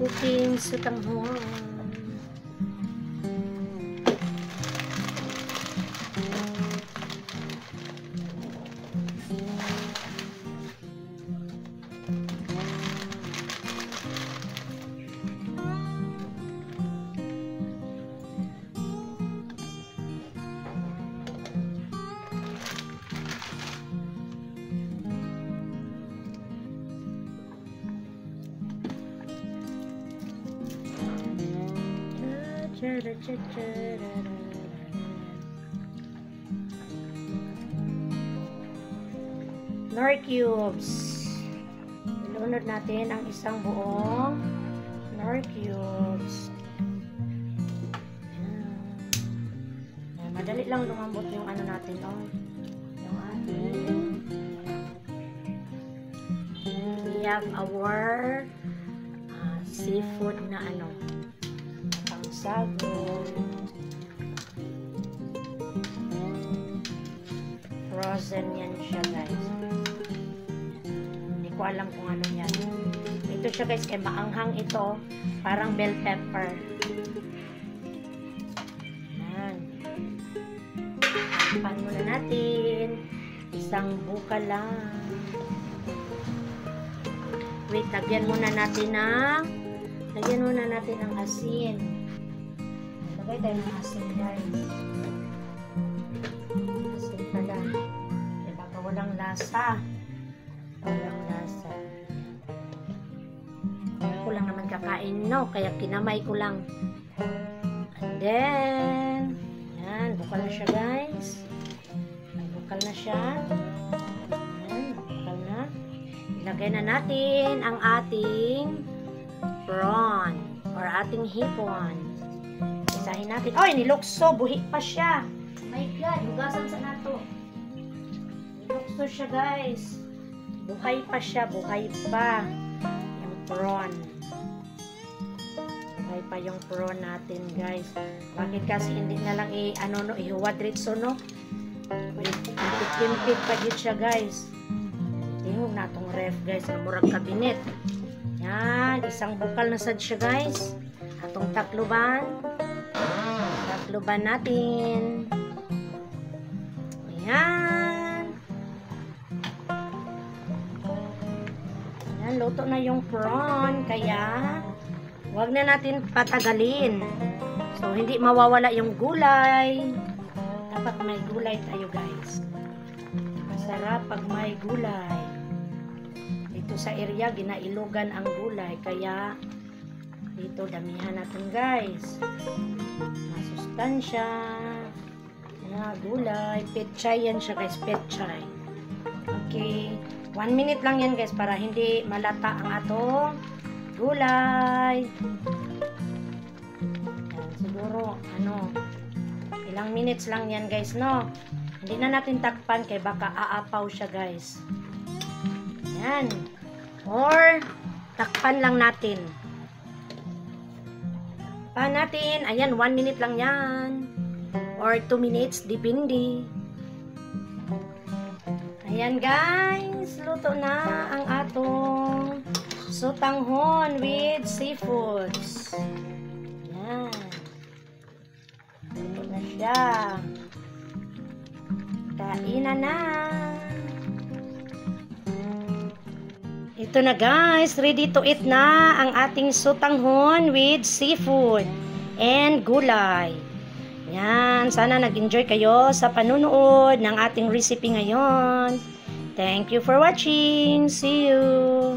Cooking sotanghon. Nor cubes. Ilunod natin ang isang buong nor cubes. Ayan. Madali lang lumambot yung ano natin, oh. Yung ating we have our seafood na ano, sago, frozen yan siya, guys. Hindi ko alam kung ano yan. Ito siya, guys, kay maanghang ito, parang bell pepper. Yan. Pan muna natin, isang buka lang. Wait, lagyan muna natin ng asin. Lagay tayo ng asin, guys. Asin pala. Eh, baka walang lasa. Walang lasa. Ako lang naman kakain, no? Kaya kinamay ko lang. And then, yan. Bukal na siya, guys. Bukal na siya. Yan. Bukal na. Ilagay na natin ang ating prawn or ating hipon. Isahin natin. Oy, nilukso. Buhi pa siya. Oh my God. Hugasan sa nato. Nilukso siya, guys. Buhay pa siya. Buhay pa. Yung prawn. Buhay pa yung prawn natin, guys. Bakit kasi hindi na lang ihuwad ritso, no? Kimpit pa dito siya, guys. Tingog na itong ref, guys. Murag kabinet. Yan. Isang bukal na sad siya, guys. Atong takluban. Takluban natin. Ayan. Ayan. Luto na yung prawn. Kaya, wag na natin patagalin. So, hindi mawawala yung gulay. Dapat may gulay tayo, guys. Masarap pag may gulay. Dito sa area, ginailugan ang gulay. Kaya, dito damihan natin, guys. Masustansya. Gulay. Petchay yan siya, guys. Petchay. Okay. 1 minute lang yan, guys, para hindi malata ang atong gulay. Yan, siguro, ilang minutes lang yan, guys, no? Hindi na natin takpan kay baka aapaw siya, guys. Yan. Or, takpan lang natin. Takpan natin. Ayan, 1 minute lang yan. Or 2 minutes, depende. Ayan, guys. Luto na ang atong sotanghon with seafoods. Ayan. Luto na siya. Kainan na. Ito na, guys, ready to eat na ang ating sotanghon with seafood and gulay. Yan, sana nag-enjoy kayo sa panunood ng ating recipe ngayon. Thank you for watching. See you.